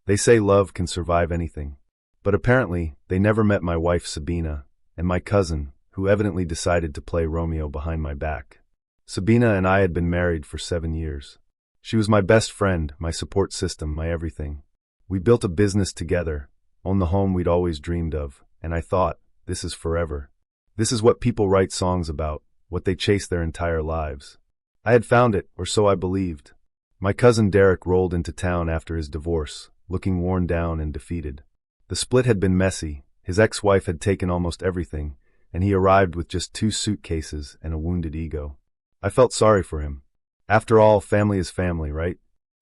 They say love can survive anything. But apparently, they never met my wife Sabina, and my cousin, who evidently decided to play Romeo behind my back. Sabina and I had been married for 7 years. She was my best friend, my support system, my everything. We built a business together, owned the home we'd always dreamed of, and I thought, this is forever. This is what people write songs about, what they chase their entire lives. I had found it, or so I believed. My cousin Derek rolled into town after his divorce, looking worn down and defeated. The split had been messy, his ex-wife had taken almost everything, and he arrived with just 2 suitcases and a wounded ego. I felt sorry for him. After all, family is family, right?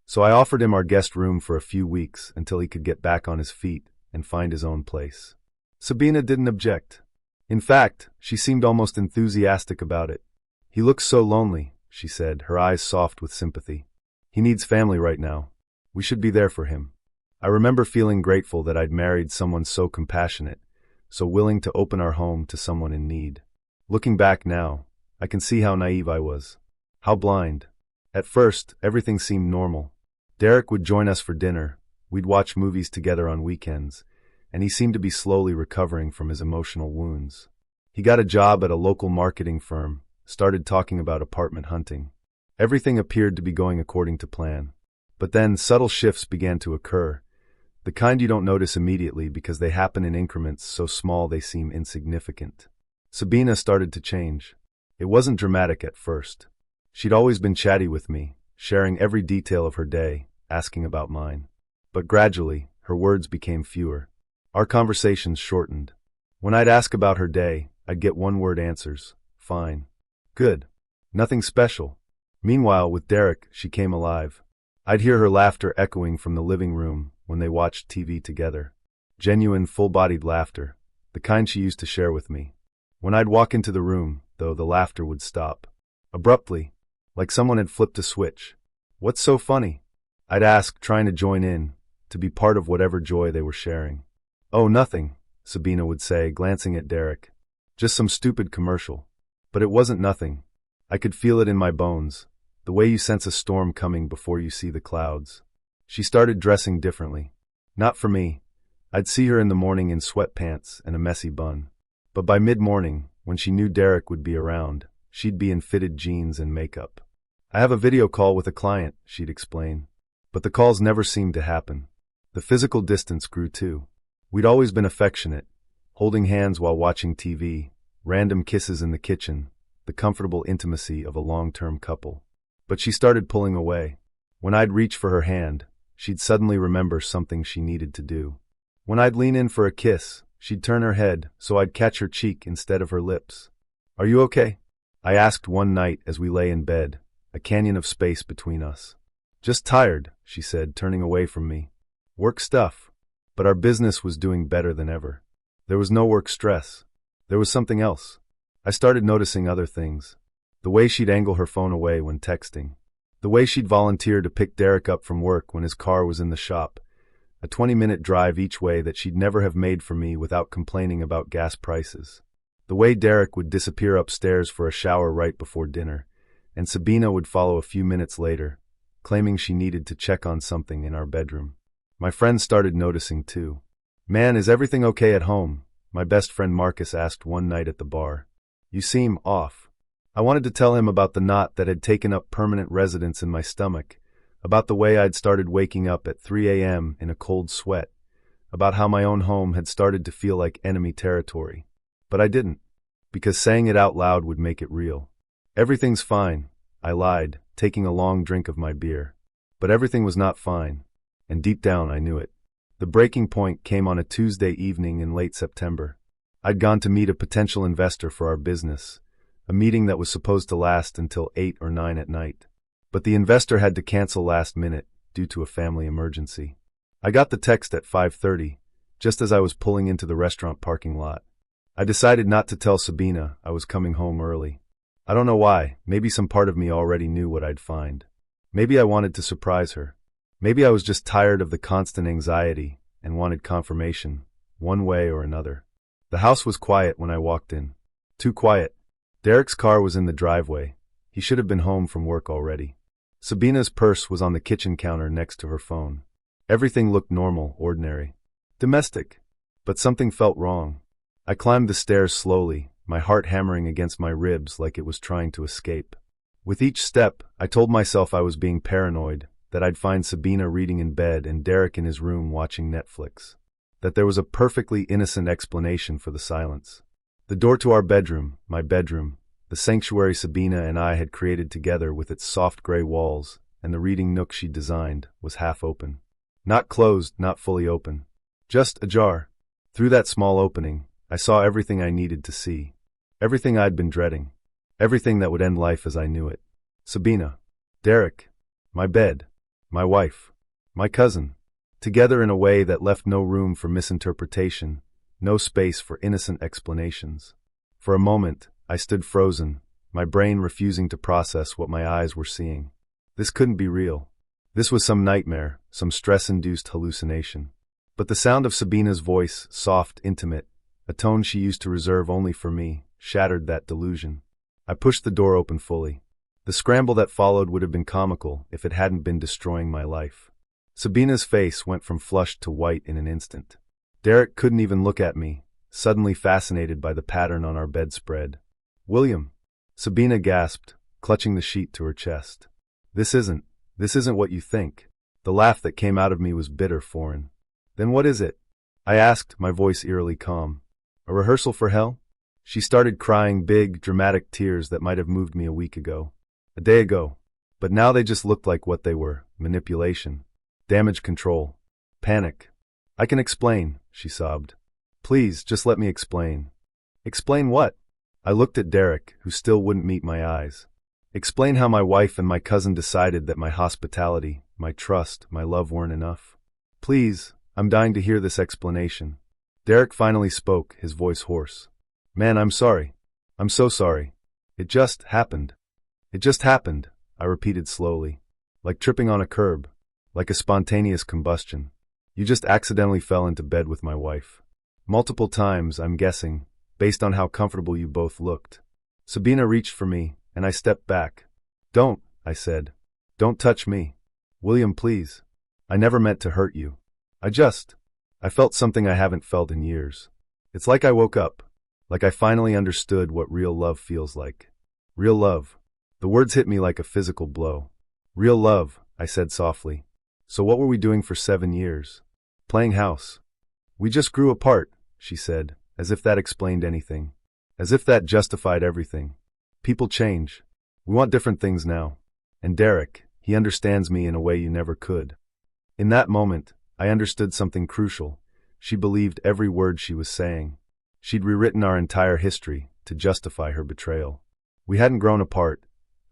So I offered him our guest room for a few weeks until he could get back on his feet and find his own place. Sabina didn't object. In fact, she seemed almost enthusiastic about it. He looks so lonely, she said, her eyes soft with sympathy. He needs family right now. We should be there for him. I remember feeling grateful that I'd married someone so compassionate, so willing to open our home to someone in need. Looking back now, I can see how naive I was. How blind. At first, everything seemed normal. Derek would join us for dinner, we'd watch movies together on weekends, and he seemed to be slowly recovering from his emotional wounds. He got a job at a local marketing firm, started talking about apartment hunting. Everything appeared to be going according to plan. But then subtle shifts began to occur, the kind you don't notice immediately because they happen in increments so small they seem insignificant. Sabina started to change. It wasn't dramatic at first. She'd always been chatty with me, sharing every detail of her day, asking about mine. But gradually, her words became fewer. Our conversations shortened. When I'd ask about her day, I'd get one-word answers. Fine. Good. Nothing special. Meanwhile, with Derek, she came alive. I'd hear her laughter echoing from the living room when they watched TV together. Genuine, full-bodied laughter, the kind she used to share with me. When I'd walk into the room, though, the laughter would stop. Abruptly, like someone had flipped a switch. What's so funny? I'd ask, trying to join in, to be part of whatever joy they were sharing. Oh, nothing, Sabina would say, glancing at Derek. Just some stupid commercial. But it wasn't nothing. I could feel it in my bones, the way you sense a storm coming before you see the clouds. She started dressing differently. Not for me. I'd see her in the morning in sweatpants and a messy bun. But by mid-morning, when she knew Derek would be around, she'd be in fitted jeans and makeup. I have a video call with a client, she'd explain. But the calls never seemed to happen. The physical distance grew too. We'd always been affectionate, holding hands while watching TV, random kisses in the kitchen, the comfortable intimacy of a long-term couple. But she started pulling away. When I'd reach for her hand, she'd suddenly remember something she needed to do. When I'd lean in for a kiss, she'd turn her head so I'd catch her cheek instead of her lips. Are you okay? I asked one night as we lay in bed, a canyon of space between us. Just tired, she said, turning away from me. Work stuff. But our business was doing better than ever. There was no work stress. There was something else. I started noticing other things. The way she'd angle her phone away when texting. The way she'd volunteer to pick Derek up from work when his car was in the shop. A 20-minute drive each way that she'd never have made for me without complaining about gas prices. The way Derek would disappear upstairs for a shower right before dinner, and Sabina would follow a few minutes later, claiming she needed to check on something in our bedroom. My friends started noticing too. Man, is everything okay at home? My best friend Marcus asked one night at the bar. You seem off. I wanted to tell him about the knot that had taken up permanent residence in my stomach, about the way I'd started waking up at 3 a.m. in a cold sweat, about how my own home had started to feel like enemy territory. But I didn't, because saying it out loud would make it real. Everything's fine, I lied, taking a long drink of my beer. But everything was not fine, and deep down I knew it. The breaking point came on a Tuesday evening in late September. I'd gone to meet a potential investor for our business, a meeting that was supposed to last until 8 or 9 at night. But the investor had to cancel last minute due to a family emergency. I got the text at 5:30, just as I was pulling into the restaurant parking lot. I decided not to tell Sabina I was coming home early. I don't know why, maybe some part of me already knew what I'd find. Maybe I wanted to surprise her. Maybe I was just tired of the constant anxiety and wanted confirmation, one way or another. The house was quiet when I walked in. Too quiet. Derek's car was in the driveway. He should have been home from work already. Sabina's purse was on the kitchen counter next to her phone. Everything looked normal, ordinary, domestic. But something felt wrong. I climbed the stairs slowly, my heart hammering against my ribs like it was trying to escape. With each step, I told myself I was being paranoid, that I'd find Sabina reading in bed and Derek in his room watching Netflix. That there was a perfectly innocent explanation for the silence. The door to our bedroom, my bedroom, the sanctuary Sabina and I had created together with its soft gray walls, and the reading nook she'd designed, was half open. Not closed, not fully open. Just ajar. Through that small opening, I saw everything I needed to see. Everything I'd been dreading. Everything that would end life as I knew it. Sabina. Derek. My bed. My wife. My cousin. Together in a way that left no room for misinterpretation, no space for innocent explanations. For a moment, I stood frozen, my brain refusing to process what my eyes were seeing. This couldn't be real. This was some nightmare, some stress-induced hallucination. But the sound of Sabina's voice, soft, intimate, a tone she used to reserve only for me, shattered that delusion. I pushed the door open fully. The scramble that followed would have been comical if it hadn't been destroying my life. Sabina's face went from flushed to white in an instant. Derek couldn't even look at me, suddenly fascinated by the pattern on our bedspread. "William," Sabina gasped, clutching the sheet to her chest. This isn't what you think." The laugh that came out of me was bitter, foreign. "Then what is it?" I asked, my voice eerily calm. "A rehearsal for hell?" She started crying big, dramatic tears that might have moved me a week ago. A day ago. But now they just looked like what they were: manipulation. Damage control. Panic. "I can explain," she sobbed. "Please, just let me explain." "Explain what?" I looked at Derek, who still wouldn't meet my eyes. "Explain how my wife and my cousin decided that my hospitality, my trust, my love weren't enough. Please, I'm dying to hear this explanation." Derek finally spoke, his voice hoarse. "Man, I'm sorry. I'm so sorry. It just happened. It just happened," I repeated slowly. "Like tripping on a curb. Like a spontaneous combustion. You just accidentally fell into bed with my wife. Multiple times, I'm guessing, based on how comfortable you both looked." Sabina reached for me, and I stepped back. "Don't," I said. "Don't touch me. William, please. I never meant to hurt you. I felt something I haven't felt in years. It's like I woke up. Like I finally understood what real love feels like. Real love." The words hit me like a physical blow. "Real love," I said softly. "So what were we doing for 7 years? Playing house." "We just grew apart," she said, as if that explained anything. As if that justified everything. "People change. We want different things now. And Derek, he understands me in a way you never could." In that moment, I understood something crucial. She believed every word she was saying. She'd rewritten our entire history to justify her betrayal. We hadn't grown apart.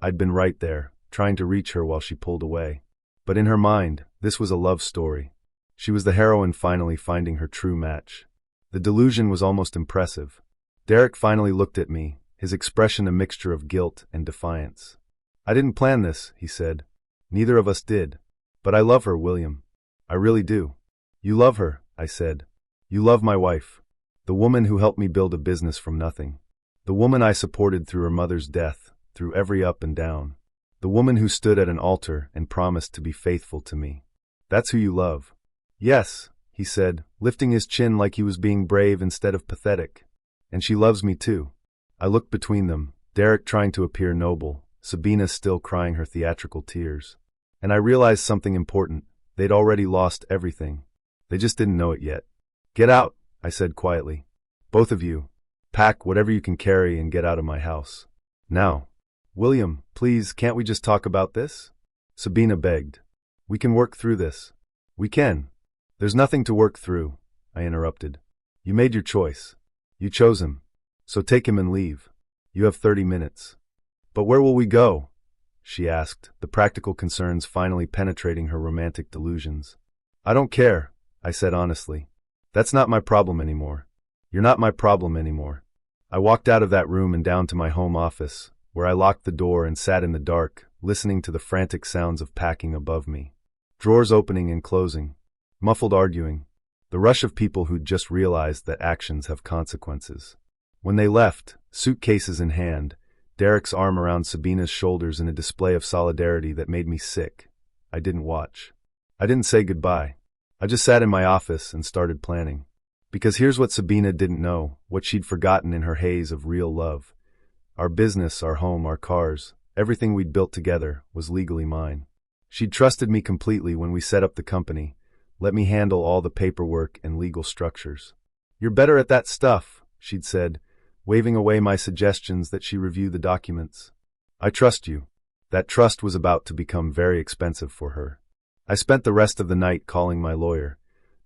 I'd been right there, trying to reach her while she pulled away. But in her mind, this was a love story. She was the heroine finally finding her true match. The delusion was almost impressive. Derek finally looked at me, his expression a mixture of guilt and defiance. "I didn't plan this," he said. "Neither of us did. But I love her, William. I really do." "You love her," I said. "You love my wife. The woman who helped me build a business from nothing. The woman I supported through her mother's death, through every up and down. The woman who stood at an altar and promised to be faithful to me. That's who you love." "Yes," he said, lifting his chin like he was being brave instead of pathetic. "And she loves me too." I looked between them, Derek trying to appear noble, Sabina still crying her theatrical tears. And I realized something important. They'd already lost everything. They just didn't know it yet. "Get out," I said quietly. "Both of you. Pack whatever you can carry and get out of my house. Now." "William, please, can't we just talk about this?" Sabina begged. "We can work through this." "We can." "There's nothing to work through," I interrupted. "You made your choice. You chose him. So take him and leave. You have 30 minutes. "But where will we go?" she asked, the practical concerns finally penetrating her romantic delusions. "I don't care," I said honestly. "That's not my problem anymore. You're not my problem anymore." I walked out of that room and down to my home office, where I locked the door and sat in the dark, listening to the frantic sounds of packing above me. Drawers opening and closing. Muffled arguing. The rush of people who'd just realized that actions have consequences. When they left, suitcases in hand, Derek's arm around Sabina's shoulders in a display of solidarity that made me sick. I didn't watch. I didn't say goodbye. I just sat in my office and started planning. Because here's what Sabina didn't know, what she'd forgotten in her haze of real love. Our business, our home, our cars, everything we'd built together was legally mine. She'd trusted me completely when we set up the company, let me handle all the paperwork and legal structures. "You're better at that stuff," she'd said, waving away my suggestions that she review the documents. "I trust you." That trust was about to become very expensive for her. I spent the rest of the night calling my lawyer,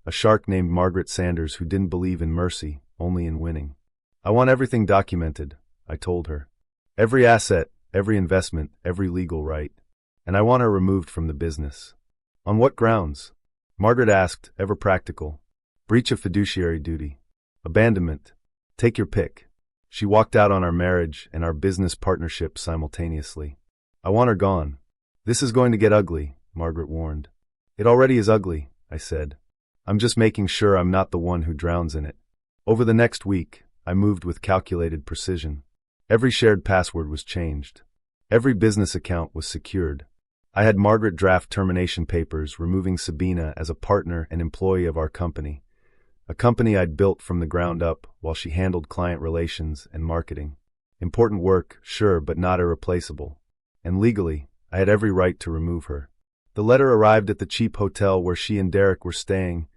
a shark named Margaret Sanders who didn't believe in mercy, only in winning. "I want everything documented," I told her. "Every asset, every investment, every legal right. And I want her removed from the business." "On what grounds?" Margaret asked, ever practical. "Breach of fiduciary duty. Abandonment. Take your pick." She walked out on our marriage and our business partnership simultaneously. "I want her gone." "This is going to get ugly," Margaret warned. "It already is ugly," I said. "I'm just making sure I'm not the one who drowns in it." Over the next week, I moved with calculated precision. Every shared password was changed. Every business account was secured. I had Margaret draft termination papers removing Sabina as a partner and employee of our company, a company I'd built from the ground up while she handled client relations and marketing. Important work, sure, but not irreplaceable. And legally, I had every right to remove her. The letter arrived at the cheap hotel where she and Derek were staying,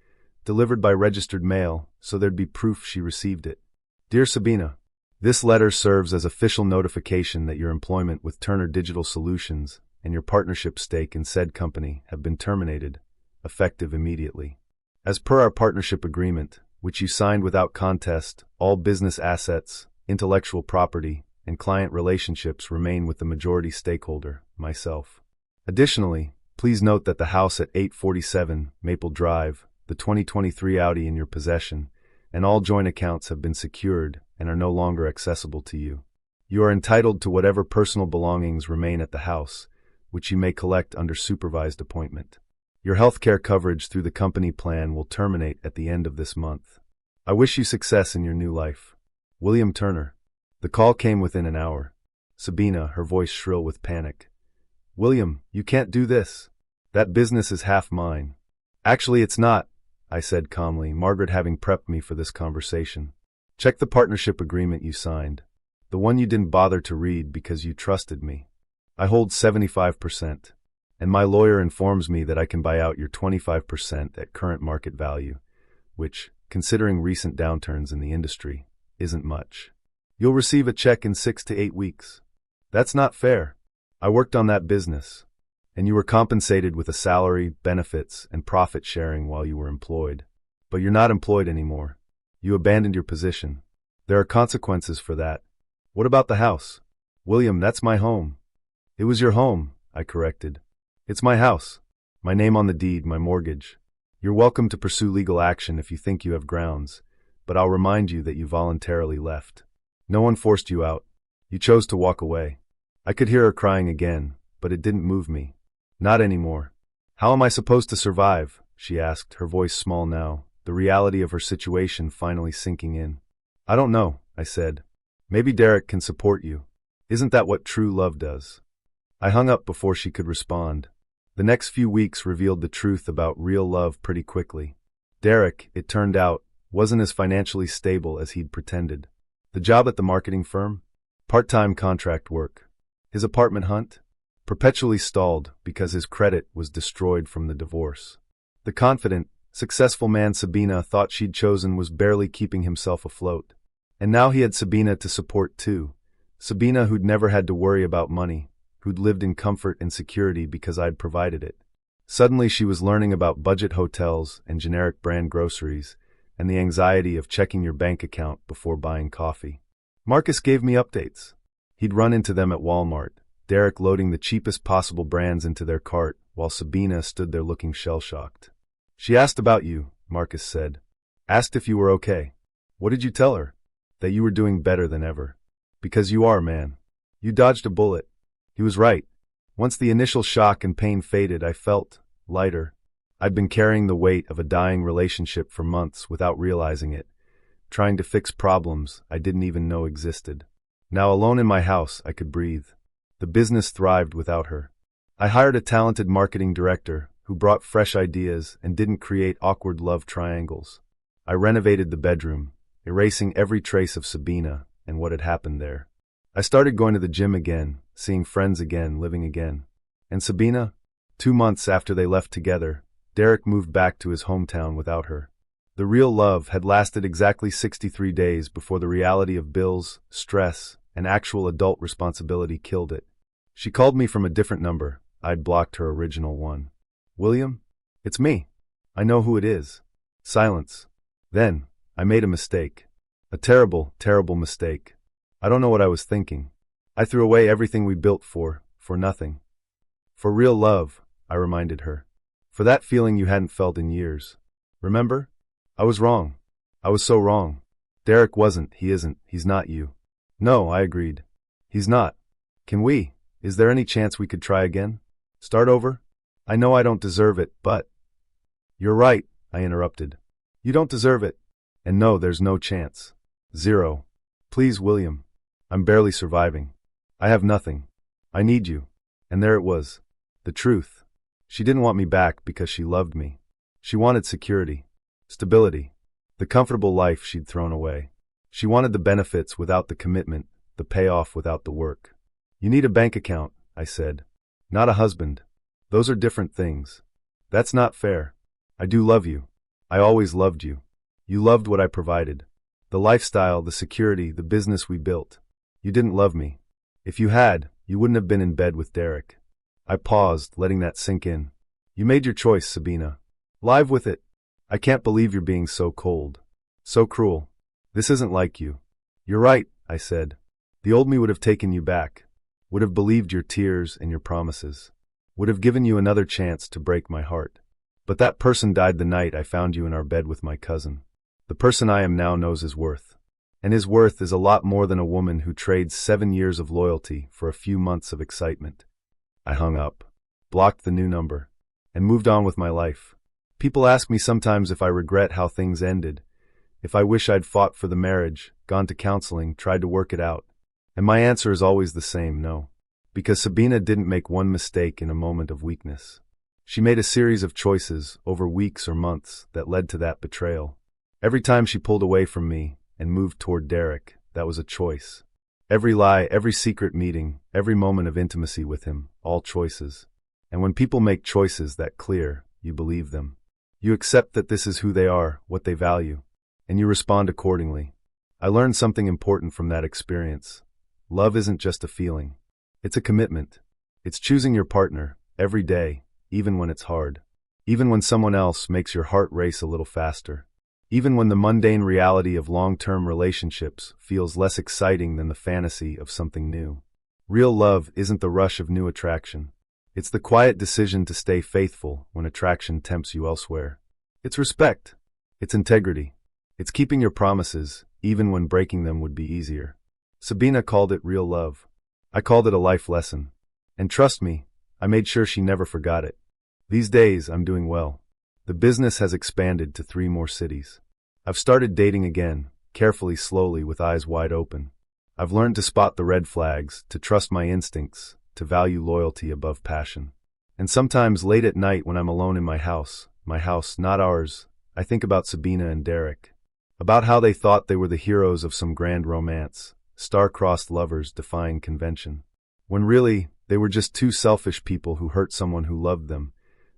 delivered by registered mail, so there'd be proof she received it. "Dear Sabina, this letter serves as official notification that your employment with Turner Digital Solutions and your partnership stake in said company have been terminated, effective immediately. As per our partnership agreement, which you signed without contest, all business assets, intellectual property, and client relationships remain with the majority stakeholder, myself. Additionally, please note that the house at 847 Maple Drive, the 2023 Audi in your possession, and all joint accounts have been secured and are no longer accessible to you. You are entitled to whatever personal belongings remain at the house, which you may collect under supervised appointment. Your healthcare coverage through the company plan will terminate at the end of this month. I wish you success in your new life. William Turner." The call came within an hour. Sabina, her voice shrill with panic. "William, you can't do this. That business is half mine." "Actually, it's not," I said calmly, Margaret having prepped me for this conversation. "Check the partnership agreement you signed. The one you didn't bother to read because you trusted me. I hold 75%, and my lawyer informs me that I can buy out your 25% at current market value, which, considering recent downturns in the industry, isn't much. You'll receive a check in 6 to 8 weeks. That's not fair. I worked on that business, and you were compensated with a salary, benefits, and profit sharing while you were employed. But you're not employed anymore. You abandoned your position. There are consequences for that. What about the house?" "William, that's my home." "It was your home," I corrected. "It's my house. My name on the deed, my mortgage. You're welcome to pursue legal action if you think you have grounds, but I'll remind you that you voluntarily left. No one forced you out. You chose to walk away." I could hear her crying again, but it didn't move me. "Not anymore." "How am I supposed to survive?" she asked, her voice small now, the reality of her situation finally sinking in. "I don't know," I said. "Maybe Derek can support you. Isn't that what true love does?" I hung up before she could respond. The next few weeks revealed the truth about real love pretty quickly. Derek, it turned out, wasn't as financially stable as he'd pretended. The job at the marketing firm? Part-time contract work. His apartment hunt? Perpetually stalled because his credit was destroyed from the divorce. The confident, successful man Sabina thought she'd chosen was barely keeping himself afloat. And now he had Sabina to support too. Sabina who'd never had to worry about money, who'd lived in comfort and security because I'd provided it. Suddenly she was learning about budget hotels and generic brand groceries, and the anxiety of checking your bank account before buying coffee. Marcus gave me updates. He'd run into them at Walmart, Derek loading the cheapest possible brands into their cart, while Sabina stood there looking shell-shocked. "She asked about you," Marcus said. "Asked if you were okay." "What did you tell her?" "That you were doing better than ever." "Because you are, man. You dodged a bullet." He was right. Once the initial shock and pain faded, I felt lighter. I'd been carrying the weight of a dying relationship for months without realizing it, trying to fix problems I didn't even know existed. Now alone in my house, I could breathe. The business thrived without her. I hired a talented marketing director who who brought fresh ideas and didn't create awkward love triangles. I renovated the bedroom, erasing every trace of Sabina and what had happened there. I started going to the gym again, seeing friends again, living again. And Sabina? 2 months after they left together, Derek moved back to his hometown without her. The real love had lasted exactly 63 days before the reality of bills, stress, and actual adult responsibility killed it. She called me from a different number. I'd blocked her original one. "William? It's me. I know who it is." Silence. Then, I made a mistake. A terrible, terrible mistake. I don't know what I was thinking. I threw away everything we built for nothing. For real love, I reminded her. For that feeling you hadn't felt in years. Remember? I was wrong. I was so wrong. Derek wasn't, he isn't, he's not you. No, I agreed. He's not. Is there any chance we could try again? Start over? I know I don't deserve it, but... You're right, I interrupted. You don't deserve it. And no, there's no chance. Zero. Please, William. I'm barely surviving. I have nothing. I need you. And there it was. The truth. She didn't want me back because she loved me. She wanted security. Stability. The comfortable life she'd thrown away. She wanted the benefits without the commitment, the payoff without the work. You need a bank account, I said. Not a husband. Those are different things. That's not fair. I do love you. I always loved you. You loved what I provided. The lifestyle, the security, the business we built. You didn't love me. If you had, you wouldn't have been in bed with Derek. I paused, letting that sink in. You made your choice, Sabina. Live with it. I can't believe you're being so cold. So cruel. This isn't like you. You're right, I said. The old me would have taken you back. Would have believed your tears and your promises. Would have given you another chance to break my heart. But that person died the night I found you in our bed with my cousin. The person I am now knows his worth. And his worth is a lot more than a woman who trades 7 years of loyalty for a few months of excitement. I hung up, blocked the new number, and moved on with my life. People ask me sometimes if I regret how things ended, if I wish I'd fought for the marriage, gone to counseling, tried to work it out. And my answer is always the same, no. Because Sabina didn't make one mistake in a moment of weakness. She made a series of choices over weeks or months that led to that betrayal. Every time she pulled away from me and moved toward Derek, that was a choice. Every lie, every secret meeting, every moment of intimacy with him, all choices. And when people make choices that clear, you believe them. You accept that this is who they are, what they value, and you respond accordingly. I learned something important from that experience. Love isn't just a feeling. It's a commitment. It's choosing your partner, every day, even when it's hard. Even when someone else makes your heart race a little faster. Even when the mundane reality of long-term relationships feels less exciting than the fantasy of something new. Real love isn't the rush of new attraction. It's the quiet decision to stay faithful when attraction tempts you elsewhere. It's respect. It's integrity. It's keeping your promises, even when breaking them would be easier. Sabina called it real love. I called it a life lesson. And trust me, I made sure she never forgot it. These days, I'm doing well. The business has expanded to 3 more cities. I've started dating again, carefully, slowly, with eyes wide open. I've learned to spot the red flags, to trust my instincts, to value loyalty above passion. And sometimes late at night when I'm alone in my house, not ours, I think about Sabina and Derek. About how they thought they were the heroes of some grand romance, star-crossed lovers defying convention. When really, they were just 2 selfish people who hurt someone who loved them,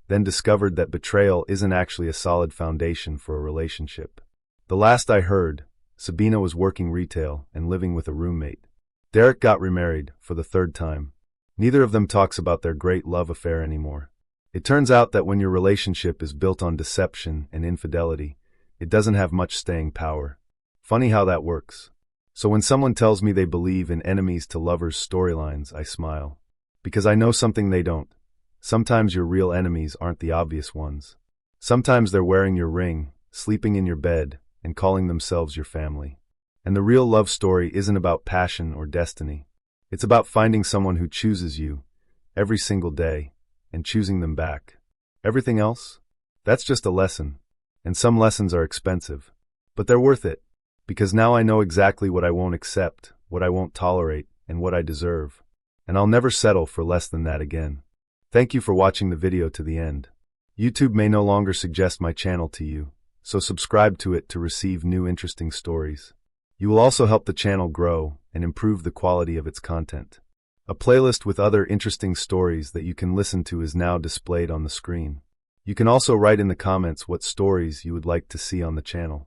then discovered that betrayal isn't actually a solid foundation for a relationship. The last I heard, Sabina was working retail and living with a roommate. Derek got remarried for the 3rd time. Neither of them talks about their great love affair anymore. It turns out that when your relationship is built on deception and infidelity, it doesn't have much staying power. Funny how that works. So when someone tells me they believe in enemies to lovers storylines, I smile. Because I know something they don't. Sometimes your real enemies aren't the obvious ones. Sometimes they're wearing your ring, sleeping in your bed, and calling themselves your family. And the real love story isn't about passion or destiny. It's about finding someone who chooses you, every single day, and choosing them back. Everything else? That's just a lesson. And some lessons are expensive. But they're worth it. Because now I know exactly what I won't accept, what I won't tolerate, and what I deserve. And I'll never settle for less than that again. Thank you for watching the video to the end. YouTube may no longer suggest my channel to you, so subscribe to it to receive new interesting stories. You will also help the channel grow and improve the quality of its content. A playlist with other interesting stories that you can listen to is now displayed on the screen. You can also write in the comments what stories you would like to see on the channel.